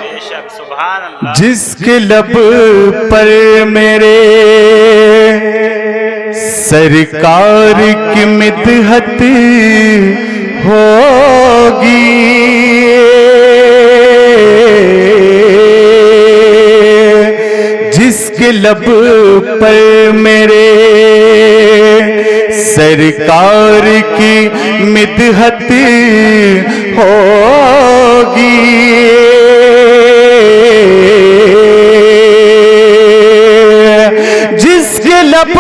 बेशक सुभान अल्लाह। जिसके लब पर मेरे सरकार की मिदहत होगी, जिसके लब पर मेरे सरकार की मिदहत होगी, जिसके लब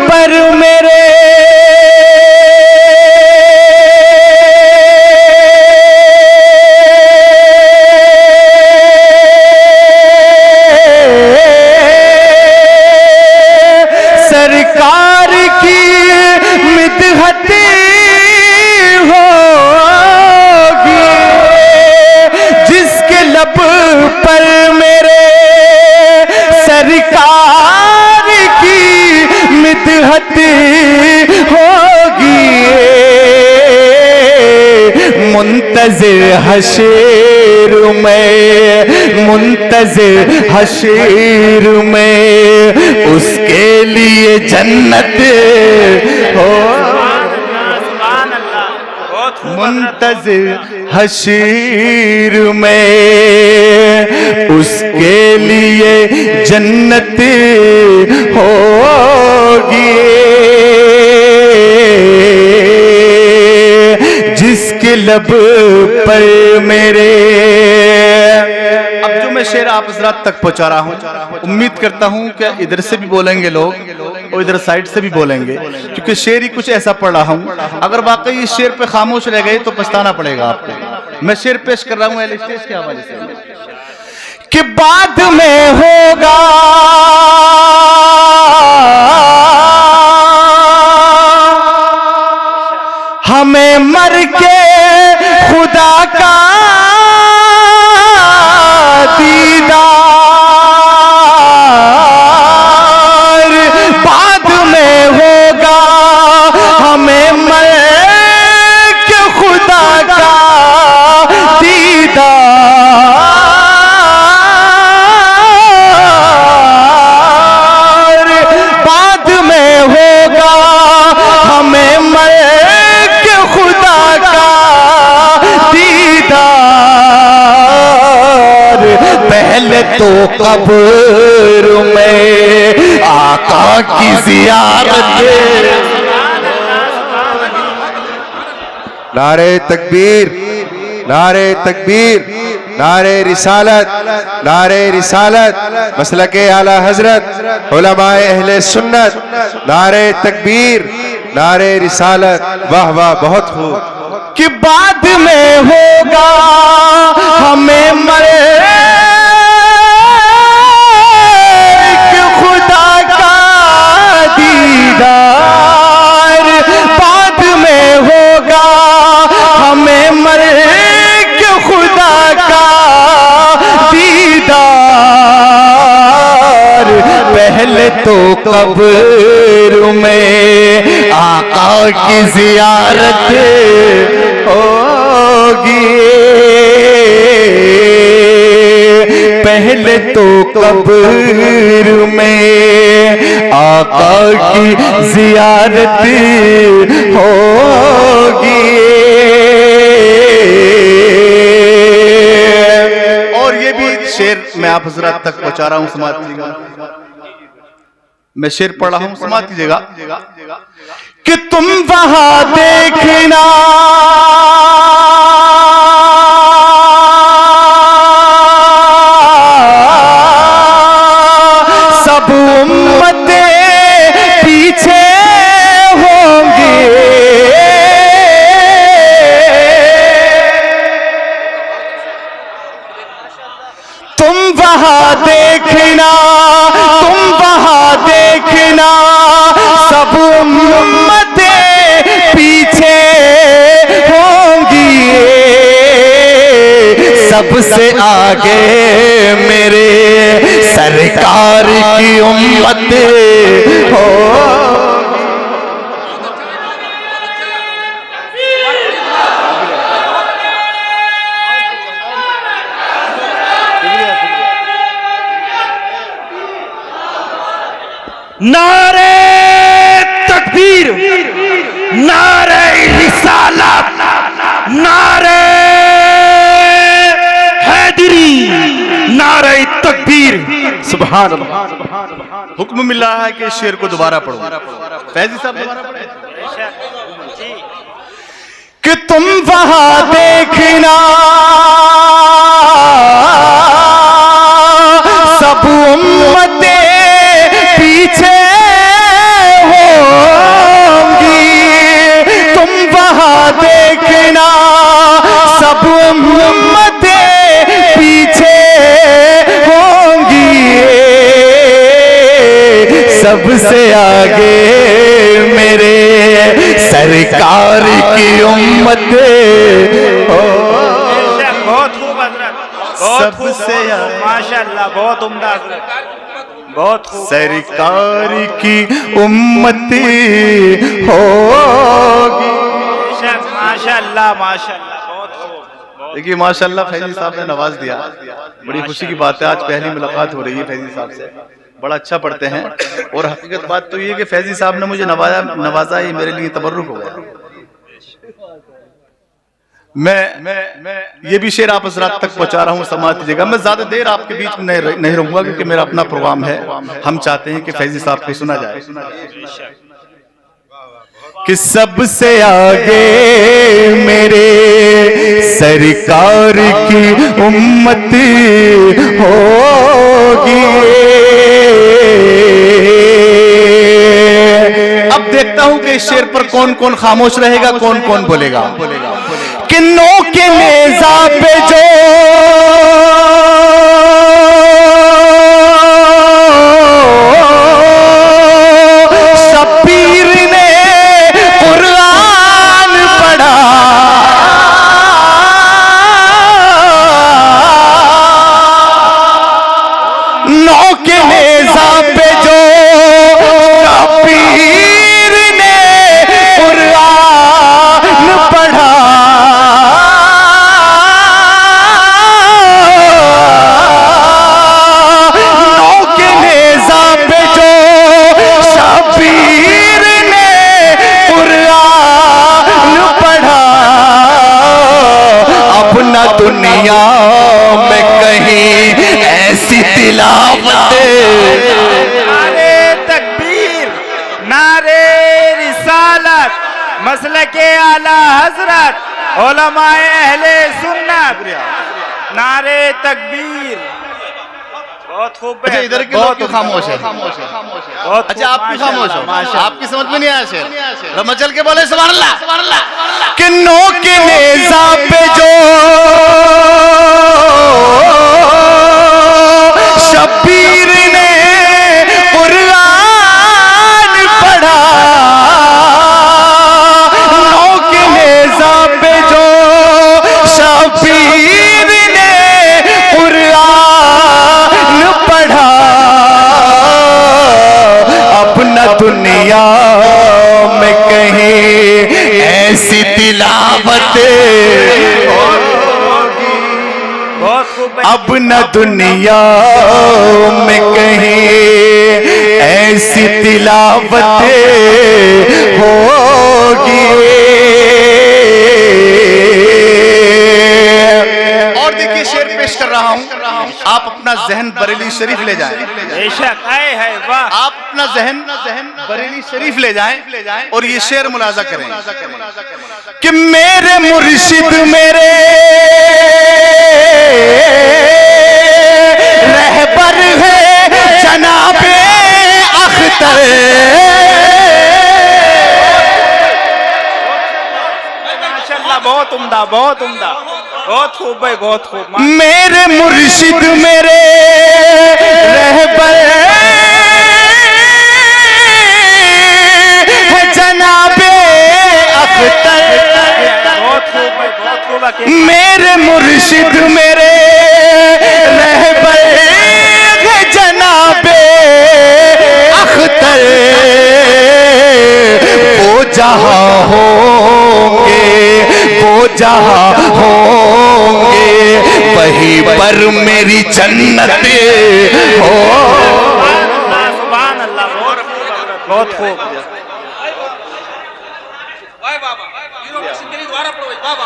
पर मेरे सरकार की मिदहत होगी, जिसके लब पर मेरे सरकार की मिदहत होगी, मुंतज़िर हशर में, मुंतज़िर हशर में उसके लिए जन्नत हो, मुंतज़िर हशर में उसके लिए जन्नत होगी, जिसके लब पर मेरे। अब जो मैं शेर आप हज़रात तक पहुंचा रहा हूं, उम्मीद करता हूं कि इधर से भी बोलेंगे लोग और इधर साइड से भी बोलेंगे, क्योंकि शेर ही कुछ ऐसा पढ़ रहा हूं। अगर वाकई इस शेर पे खामोश रह गए तो पछताना पड़ेगा आपको। मैं शेर पेश कर रहा हूं अहले स्टेज के हवाले से कि बाद में होगा हमें मर के खुदा का दीदार, बाद में होगा हमें मर के खुदा का दीदार, बाद में होगा हमें मर खुदा का दीदार, पहले तो कब्र में आका की ज़ियारत। नारे तकबीर, नारे तकबीर, नारे रिसालत, नारे रिसालत, मसलके आला हजरत उलमाए अहले सुन्नत, नारे तकबीर, नारे रिसालत। वाह वाह, बहुत खूब। कि बाद में होगा हमें मरे कि खुदा का दीदार, बाद में होगा हमें मरे कि खुदा का दीदार, पहले तो कब्र में आका की ज़ियारत होगी, पहले तो कब्र में आका की ज़ियारत होगी। और ये भी शेर मैं आप हज़रात तक पहुंचा रहा हूं, समाज कीजिएगा। मैं शेर पढ़ रहा हूं, समाज कीजिएगा कि तुम वहां देखना सब उम्मतें पीछे होंगी, तुम वहां देखना, तुम वहां देखना सब उम्मतें पीछे होंगी, सबसे आगे मेरे सरकार की उम्मत हो। नारे तकबीर, नारे रिसालत, नारे हैदरी, नारे तकबीर। सुभान अल्लाह। हुक्म मिल रहा है कि इस शेर को दोबारा पढ़ो। फैजी साहब दोबारा पढ़े कि तुम वहां देखना सब उम्मतें पीछे होंगी, तुम वहां देखना सब उम्मतें पीछे होंगी, सबसे आगे मेरे सरकार की उम्मत हो। बहुत खूब हजरत, बहुत खूब, माशाअल्लाह, बहुत उम्दा हजरत, बहुत खूब। सरकार की उम्मत होगी। माशाअल्लाह माशाअल्लाह, बहुत खूब। देखिए माशाअल्लाह फैजी साहब ने नवाज दिया, बड़ी खुशी की बात है। आज पहली मुलाकात हो रही है फैजी साहब से, बड़ा अच्छा पढ़ते हैं। और हकीकत बात तो ये कि फैजी साहब ने मुझे नवाजा, ये मेरे लिए तबर्रुक हो गया। मैं ये भी शेर आप हज़रात तक पहुंचा रहा हूँ, समाअत कीजिएगा। मैं ज्यादा देर आपके बीच में नहीं रहूंगा क्योंकि मेरा अपना प्रोग्राम है। हम चाहते हैं कि फैजी साहब को सुना जाए कि सबसे आगे मेरे सरकार की उम्मत होगी। अब देखता हूं कि इस शेर पर कौन कौन खामोश रहेगा, कौन कौन बोलेगा। किन्नों के नेज़ा पे जो शब्बीर ने कुरान पढ़ा, नौ के नेज़ा पे जो शब्बीर ने कुरान पढ़ा, दुनिया में कहीं ऐसी तिलावत। नारे तकबीर, नारे रिसालत, मसलके आला हजरत, उलमाए अहले सुन्नत, नारे तकबीर। बहुत खूब। अच्छा इधर के लोग क्यों खामोश है? अच्छा आप क्यों खामोश हो? आपकी समझ में नहीं आया शेर? रब मचल के बोले सुभान अल्लाह, सुभान अल्लाह। किन्नों के नेज़ा पे जो शब्बीर ने कुरान पढ़ा, नौ के नेज़ा पे जो शब्बीर ने कुरान पढ़ा, अपना दुनिया में कहीं ऐसी तिलावत अब न दुनिया में कहीं ऐसी तिलावत होगी। और देखिए शेर पेश कर रहा हूँ, आप अपना जहन बरेली शरीफ ले जाएं। बेशक है वाह। आप अपना जहन बरेली शरीफ ले जाएं और ये शेर मुलाजा करें कि मेरे मुर्शिद मेरे रहबर है जनाबे अख्तर, माशाअल्लाह, बहुत उम्दा, बहुत उम्दा, बहुत खूब भाई, बहुत खूब। मेरे मुर्शिद मेरे रहबर है जनाबे अख्तर, बहुत खूब भाई, बहुत खूब। मेरे मुर्शिद मेरे रहबर है जनाबे अख्तर, वो जहाँ होंगे, वो जहाँ होंगे वहीं पर मेरी जन्नत हो। सुभान अल्लाह, बहुत बहुत खूब,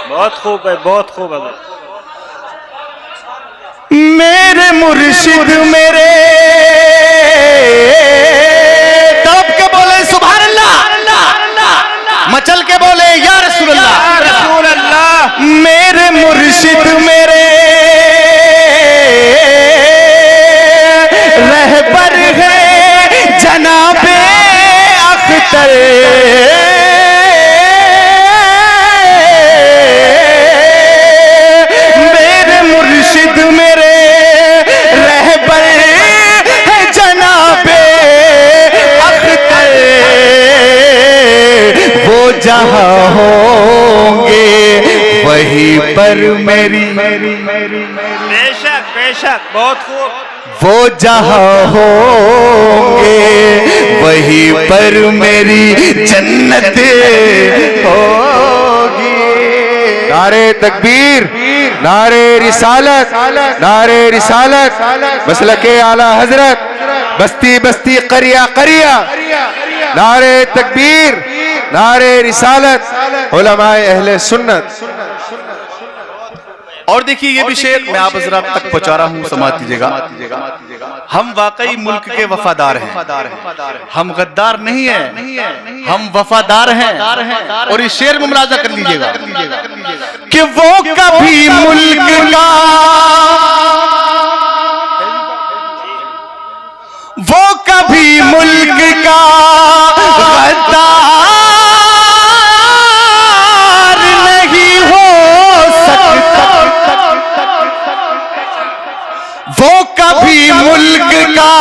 बहुत खूब है, बहुत खूब हजरत। मेरे मुर्शिद मेरे तड़प के बोले सुभान अल्लाह, मचल के बोले या रसूल अल्लाह, या रसूल अल्लाह। मेरे मुर्शिद मेरे रहबर है जनाबे अख्तर, मेरे मुर्शिद मेरे रहबर है जनाबे अख्तर, वो जहां होंगे वहीं पर मेरी, बेशक बेशक, बहुत खूब। वो जहां होंगे वहीं पर मेरी जन्नत होगी। नारे तकबीर, नारे रिसालत, नारे रिसालत, मसलके आला हजरत, बस्ती बस्ती करिया करिया, नारे तकबीर, नारे रिसालत, उलमाए अहले सुन्नत। और देखिए ये भी शेर मैं आप हजरात तक पहुंचा रहा हूं, समात कीजिएगा। हम वाकई मुल्क के वफादार हैं, हम गद्दार नहीं हैं, हम वफादार हैं। और इस शेर में मुलाजा कर लीजिएगा कि वो कभी मुल्क का, वो कभी मुल्क का गद्दार नहीं हो सकता, वो कभी मुल्क का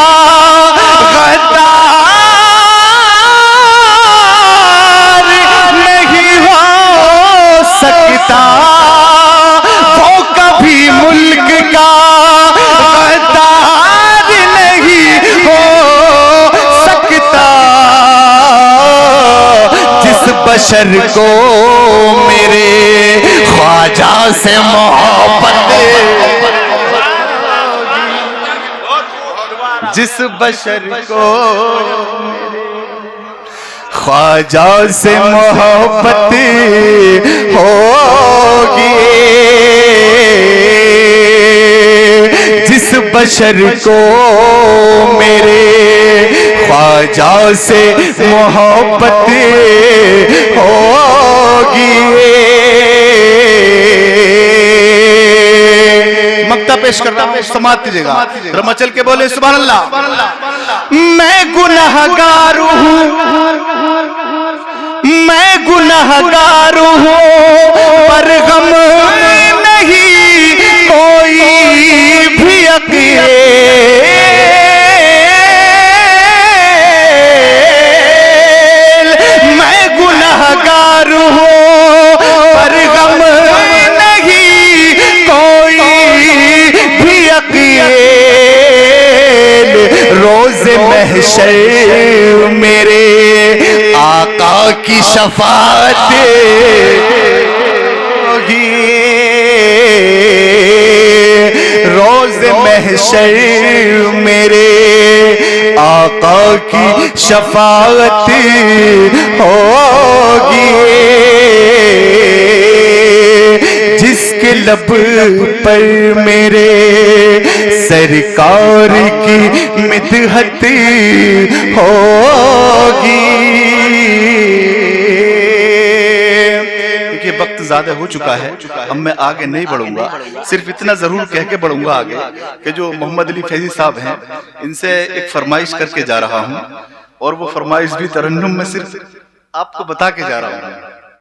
गद्दार नहीं हो सकता, वो कभी मुल्क का गद्दार नहीं हो सकता, जिस बशर को मेरे ख्वाजा से मोहब्बत, जिस बशर को ख्वाजा से मोहब्बत होगी, जिस बशर को मेरे ख्वाजा से मोहब्बत होगी। मक्ता पेश कर रहा हूं, समात कीजिएगा। रमचल के बोले सुभान अल्लाह। मैं गुनहगार हूं, मैं गुनहगार हूं, पर गम नहीं कोई भी अकेल, मैं गुनहगार हूं, पर गम नहीं कोई भी अकेल, रोज़े महशर मेरे आका की शफाअत होगी, रोज़े महशर मेरे आका की शफाअत होगी, जिसके लब पर मेरे सरकार की मिदहत होगी। देखिए वक्त ज्यादा हो चुका है, अब मैं आगे नहीं बढ़ूंगा, सिर्फ इतना जरूर कह के बढ़ूंगा आगे कि जो मोहम्मद अली फैजी साहब हैं, इनसे एक फरमाइश करके जा रहा हूं, और वो फरमाइश भी तरन्नुम में सिर्फ आपको बता के जा रहा हूं।